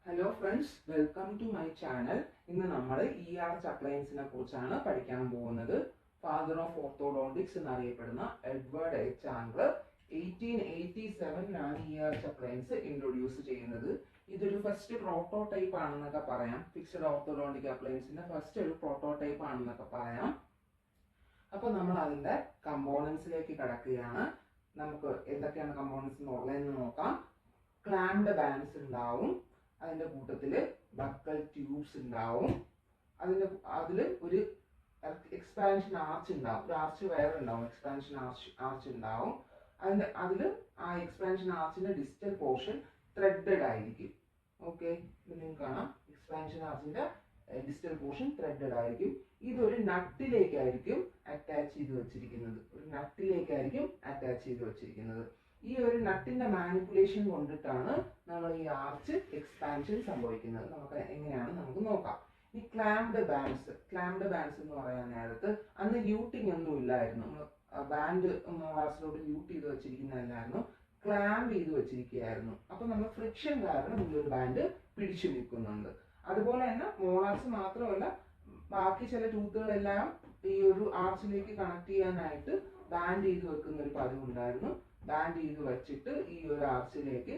Hello friends, welcome to my channel. ഇന്ന് നമ്മൾ ERH അപ്ലയൻസിനെ കുറിച്ചാണ് പഠിക്കാൻ പോകുന്നത്. ഫാദർ ഓഫ് ഓർത്തോഡോണ്ടിക്സ് എന്നറിയപ്പെടുന്ന Edward H angler 1887 ERH appliance introduce ചെയ്യുന്നത്. ഇതൊരു ഫസ്റ്റ് പ്രോട്ടോടൈപ്പ് ആണെന്നൊക്കെ പറയാം. ഫിക്സഡ് ഓർത്തോഡോണ്ടിക് അപ്ലയൻസിന്റെ ഫസ്റ്റ് ഒരു പ്രോട്ടോടൈപ്പ് ആണെന്നൊക്കെ പറയാം. അപ്പോൾ നമ്മൾ അതിന്റെ കമ്പോണൻസിലേക്ക് കടക്കുകയാണ്. നമുക്ക് എന്തൊക്കെയാണ് കമ്പോണൻസ് ഉള്ളതെന്ന് നോക്കാം. ക്ലാംപ്ഡ് ബാൻഡ്സ് ഉണ്ടാവും, അതിൻ്റെ കൂട്ടത്തിൽ ബക്കൽ ട്യൂബ്സ് ഉണ്ടാവും, അതിൽ ഒരു എക്സ്പാൻഷൻ ആർച്ച് ഉണ്ടാവും, ഒരു ആർച്ച് വയർ ഉണ്ടാവും, എക്സ്പാൻഷൻ ആർച്ച് ഉണ്ടാവും. അതിൽ ആ എക്സ്പാൻഷൻ ആർച്ചിന്റെ ഡിസ്റ്റൽ പോർഷൻ ത്രെഡഡ് ആയിരിക്കും. ഓക്കെ, നിങ്ങൾക്ക് കാണാം എക്സ്പാൻഷൻ ആർച്ചിന്റെ ഡിസ്റ്റൽ പോർഷൻ ത്രെഡഡ് ആയിരിക്കും. ഇതൊരു നട്ടിലേക്കായിരിക്കും അറ്റാച്ച് ചെയ്ത് വെച്ചിരിക്കുന്നത്. ഈ ഒരു നട്ടിന്റെ മാനിപ്പുലേഷൻ കൊണ്ടിട്ടാണ് നമ്മൾ ഈ ആർച്ച് എക്സ്പാൻഷൻ സംഭവിക്കുന്നത്. നമുക്ക് നോക്കാം. ഈ ക്ലാംപ്ഡ് ബാൻഡ്സ് എന്ന് പറയാൻ നേരത്ത് അന്ന് ല്യൂട്ടിങ് ഒന്നും ഇല്ലായിരുന്നു. ബാൻഡ് മോളാസിലോട്ട് ല്യൂട്ട് ചെയ്ത് വെച്ചിരിക്കുന്നതല്ലായിരുന്നു, ക്ലാമ്പ് ചെയ്ത് വെച്ചിരിക്കുകയായിരുന്നു. അപ്പൊ നമ്മൾ ഫ്രിക്ഷൻ കാരണം ഈ ഒരു ബാൻഡ് പിടിച്ചു നിൽക്കുന്നുണ്ട്. അതുപോലെ തന്നെ മോളാസ് മാത്രമല്ല, ബാക്കി ചില ടൂത്തുകളെല്ലാം ഈ ഒരു ആർച്ചിലേക്ക് കണക്ട് ചെയ്യാനായിട്ട് ബാൻഡ് ചെയ്ത് വെക്കുന്ന ഒരു പതിവുണ്ടായിരുന്നു. ബാൻഡ് ചെയ്ത് വെച്ചിട്ട് ഈ ഒരു ആർച്ചിലേക്ക്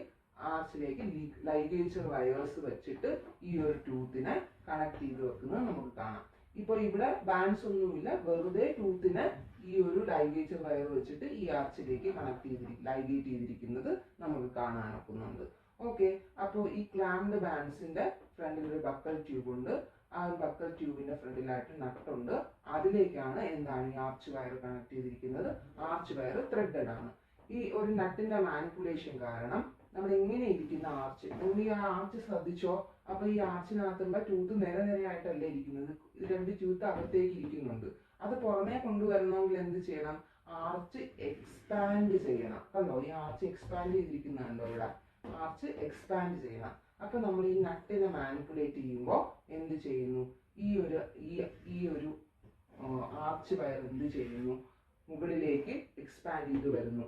ലൈഗേച്ചർ വയേഴ്സ് വെച്ചിട്ട് ഈ ഒരു ടൂത്തിനെ കണക്ട് ചെയ്ത് വെക്കുന്നത് നമുക്ക് കാണാം. ഇപ്പോൾ ഇവിടെ ബാൻഡ്സ് ഒന്നുമില്ല, വെറുതെ ടൂത്തിനെ ഈ ഒരു ലൈഗേച്ചർ വയർ വെച്ചിട്ട് ഈ ആർച്ചിലേക്ക് ലൈഗേറ്റ് ചെയ്തിരിക്കുന്നത് നമുക്ക് കാണാനൊക്കുന്നുണ്ട്. ഓക്കെ, അപ്പോൾ ഈ ക്ലാംപ്ഡ് ബാൻഡ്സിന്റെ ഫ്രണ്ടിൽ ഒരു ബക്കൽ ട്യൂബ് ഉണ്ട്. ആ ഒരു ബക്കൽ ട്യൂബിന്റെ ഫ്രണ്ടിലായിട്ട് നട്ടുണ്ട്. അതിലേക്കാണ് ഈ ആർച്ച് വയർ കണക്ട് ചെയ്തിരിക്കുന്നത്. ആർച്ച് വയർ ത്രെഡഡ് ആണ്. ഈ ഒരു നട്ടിന്റെ മാനിപ്പുലേഷൻ കാരണം നമ്മൾ എങ്ങനെ ഇരിക്കുന്ന ആർച്ച്, നിങ്ങൾ ഈ ആർച്ച് ശ്രദ്ധിച്ചോ? അപ്പൊ ഈ ആർച്ചിനകത്തുള്ള ട്യൂത്ത് നിരനിരയായിട്ടല്ലേ ഇരിക്കുന്നത്. രണ്ട് ട്യൂത്ത് അകത്തേക്ക് ഇരിക്കുന്നുണ്ട്. അത് പുറമേ കൊണ്ടുവരണമെങ്കിൽ എന്ത് ചെയ്യണം? ആർച്ച് എക്സ്പാൻഡ് ചെയ്യണം. കണ്ടോ, ഈ ആർച്ച് എക്സ്പാൻഡ് ചെയ്തിരിക്കുന്നുണ്ടോ? ഇവിടെ ആർച്ച് എക്സ്പാൻഡ് ചെയ്യണം. അപ്പൊ നമ്മൾ ഈ നട്ടിനെ മാനിപ്പുലേറ്റ് ചെയ്യുമ്പോൾ എന്ത് ചെയ്യുന്നു? ഈ ഒരു ആർച്ച് വയർ എന്ത് ചെയ്യുന്നു? മുകളിലേക്ക് എക്സ്പാൻഡ് ചെയ്ത് വരുന്നു.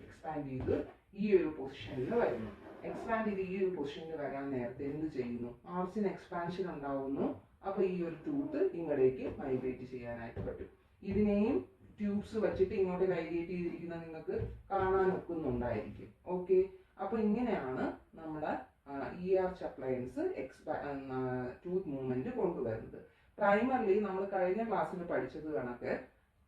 എക്സ്പാൻഡ് ചെയ്ത് ഈ ഒരു പൊസിഷനിൽ വരുന്നു. എക്സ്പാൻഡ് ചെയ്ത് ഈ ഒരു പൊസിഷനിൽ വരാൻ നേരത്തെ എന്ത് ചെയ്യുന്നു? ആർച്ചിന് എക്സ്പാൻഷൻ ഉണ്ടാവുന്നു. അപ്പൊ ഈ ഒരു ടൂത്ത് ഇങ്ങോട്ടേക്ക് മൈഗ്രേറ്റ് ചെയ്യാനായിട്ട് പറ്റും. ഇതിനെയും ട്യൂബ്സ് വെച്ചിട്ട് ഇങ്ങോട്ട് മൈഗ്രേറ്റ് ചെയ്തിരിക്കുന്ന നിങ്ങൾക്ക് കാണാൻ ഒക്കുന്നുണ്ടായിരിക്കും. ഓക്കെ, അപ്പൊ ഇങ്ങനെയാണ് നമ്മുടെ ERH അപ്ലയൻസ് ടൂത്ത് മൂവ്മെന്റ് കൊണ്ടുവരുന്നത്. പ്രൈമർലി നമ്മൾ കഴിഞ്ഞ ക്ലാസ്സിൽ പഠിച്ചത് കണക്ക്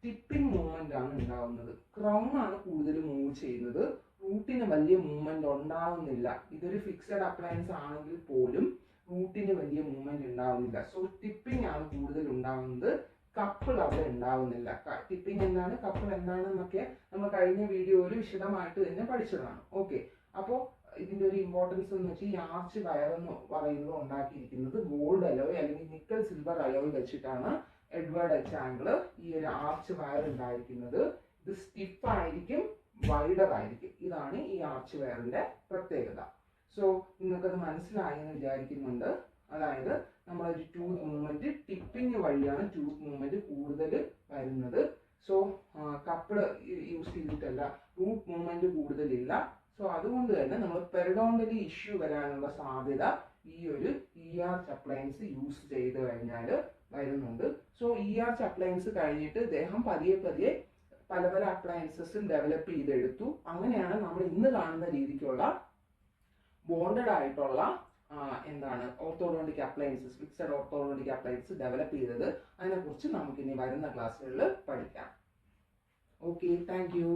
ടിപ്പിംഗ് മൂവ്മെന്റ് ആണ് ഉണ്ടാവുന്നത്. ക്രൗൺ ആണ് കൂടുതൽ മൂവ് ചെയ്യുന്നത്. റൂട്ടിന് വലിയ മൂവ്മെന്റ് ഉണ്ടാവുന്നില്ല. ഇതൊരു ഫിക്സഡ് അപ്ലയൻസ് ആണെങ്കിൽ പോലും റൂട്ടിന് വലിയ മൂവ്മെന്റ് ഉണ്ടാവുന്നില്ല. സോ ടിപ്പിംഗ് ആണ് കൂടുതൽ ഉണ്ടാവുന്നത്. കപ്പിൾ അവിടെ ഉണ്ടാവുന്നില്ല. ടിപ്പിംഗ് എന്താണ്, കപ്പിൾ എന്താണെന്നൊക്കെ നമ്മൾ കഴിഞ്ഞ വീഡിയോയിൽ വിശദമായിട്ട് തന്നെ പഠിച്ചതാണ്. ഓക്കെ, അപ്പോൾ ഇതിന്റെ ഒരു ഇമ്പോർട്ടൻസ് എന്ന് വെച്ചാൽ ഈ ആർച്ച് വയർ എന്ന് പറയുന്നത് ഉണ്ടാക്കിയിരിക്കുന്നത് ഗോൾഡ് അലോയ് അല്ലെങ്കിൽ നിക്കൽ സിൽവർ അലോയ് വെച്ചിട്ടാണ് എഡ്വേർഡ് എച്ച് ആംഗ്ലർ ഈ ഒരു ആർച്ച് വയർ ഉണ്ടായിരിക്കുന്നത്. ഇത് സ്റ്റിഫ് ആയിരിക്കും, വൈഡർ ആയിരിക്കും. ഇതാണ് ഈ ആർച്ച് വയറിന്റെ പ്രത്യേകത. സോ നിങ്ങൾക്കത് മനസ്സിലായി എന്ന് വിചാരിക്കുന്നുണ്ട്. അതായത് നമ്മളൊരു ടൂത്ത് മൂവ്മെന്റ് ടിപ്പിംഗ് വഴിയാണ് ടൂത്ത് മൂവ്മെന്റ് കൂടുതൽ വരുന്നത്. സോ കപ്പിള് യൂസ് ചെയ്തിട്ടല്ല, റൂട്ട് മൂവ്മെന്റ് കൂടുതലില്ല. സോ അതുകൊണ്ട് തന്നെ നമ്മൾ പെരിഡോണ്ടലി ഇഷ്യൂ വരാനുള്ള സാധ്യത ഈ ഒരു ERH അപ്ലയൻസ് യൂസ് ചെയ്ത് കഴിഞ്ഞാൽ വരുന്നുണ്ട്. സോ ERH അപ്ലയൻസ് കഴിഞ്ഞിട്ട് അദ്ദേഹം പതിയെ പല അപ്ലയൻസസും ഡെവലപ്പ് ചെയ്തെടുത്തു. അങ്ങനെയാണ് നമ്മൾ ഇന്ന് കാണുന്ന രീതിക്കുള്ള ബോണ്ടഡ് ആയിട്ടുള്ള orthodontic appliances, fixed orthodontic appliance develop ചെയ്തത്. അതിനെക്കുറിച്ച് നമുക്കിനി വരുന്ന ക്ലാസ്സുകളിൽ പഠിക്കാം. Okay, thank you.